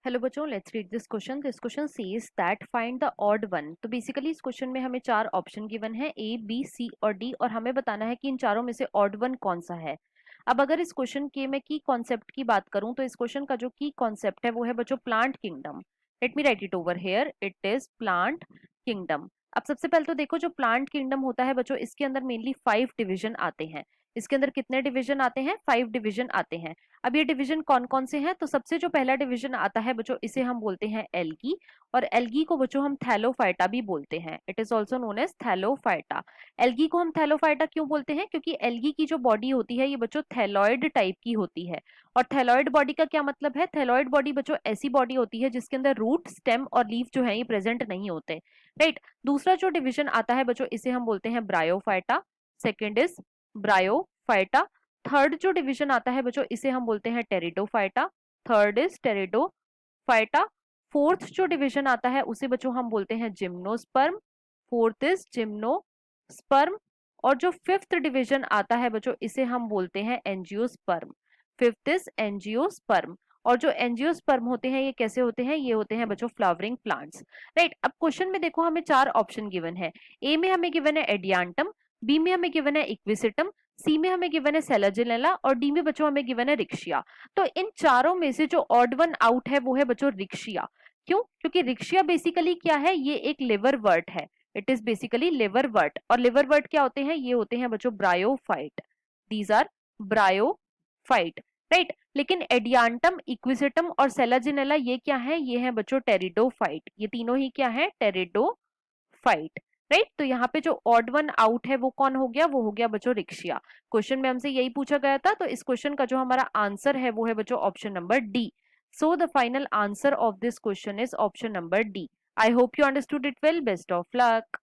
Hello बच्चों, let's read this question. This question says that find the odd one. तो basically इस question में हमें चार ऑप्शन गिवन है, ए बी सी और डी, और हमें बताना है कि इन चारों में से ऑड वन कौन सा है। अब अगर इस क्वेश्चन के मैं की कॉन्सेप्ट की बात करूं तो इस क्वेश्चन का जो की कॉन्सेप्ट है वो है बच्चों plant kingdom. Let me right it over here, it is plant kingdom. अब सबसे पहले तो देखो, जो प्लांट किंगडम होता है बच्चों, इसके अंदर मेनली 5 डिवीजन आते हैं। इसके अंदर कितने डिवीजन आते हैं? 5 डिवीजन आते हैं। अब ये डिवीजन कौन कौन से हैं? तो सबसे जो पहला डिवीजन आता है बच्चों, इसे हम बोलते हैं एल्गी, और एल्गी को बच्चों हम थैलोफाइटा भी बोलते हैं। It is also known as thallophyta. Algae को हम थैलोफाइटा क्यों बोलते हैं? क्योंकि एल्गी की जो बॉडी होती है ये बच्चों थैलॉइड टाइप की होती है। और थैलॉइड बॉडी का क्या मतलब है? थैलॉइड बॉडी बच्चों ऐसी बॉडी होती है जिसके अंदर रूट, स्टेम और लीफ जो है ये प्रेजेंट नहीं होते। राइट। दूसरा जो डिवीजन आता है बच्चों, इसे हम बोलते हैं bryophyta. Second is bryophyta. Third जो डिवीजन आता है बच्चों, इसे हम बोलते हैं pteridophyta. Third is pteridophyta. Fourth जो डिवीजन आता है उसे बच्चों हम बोलते हैं जिम्नोस्पर्म। Fourth is gymnosperm. और जो फिफ्थ डिवीजन आता है बच्चों, इसे हम बोलते हैं एंजियोस्पर्म। Fifth is angiosperm. और जो एंजियोस्पर्म होते हैं ये कैसे होते हैं? ये होते हैं बच्चों फ्लावरिंग प्लांट्स। राइट। अब क्वेश्चन में देखो हमें चार ऑप्शन गिवन है। ए में हमें गिवन है एडियांटम, बी में हमें गिवन है इक्विसिटम, सी में हमें गिवन है सेलाजिनेला, और डी में बच्चों हमें गिवन है रिक्शिया। तो इन चारों में से जो ऑड वन आउट है वो है बच्चों रिक्शिया। क्यों? क्योंकि रिक्शिया बेसिकली क्या है? ये एक लिवर वर्ट है। It is basically liverwort. और लिवर वर्ट क्या होते हैं? ये होते हैं बच्चों bryophyte. These are bryophyte. Right. लेकिन एडियांटम, इक्विसिटम और सेलाजिनेला ये क्या है? ये है बच्चों टेरिडोफाइट। ये तीनों ही क्या है? टेरिडोफाइट। राइट। तो यहाँ पे जो ऑड वन आउट है वो कौन हो गया? वो हो गया बच्चों रिक्शिया। क्वेश्चन में हमसे यही पूछा गया था, तो इस क्वेश्चन का जो हमारा आंसर है वो है बच्चों option number D. So the final answer of this question is option number D. I hope you understood it well. Best of luck.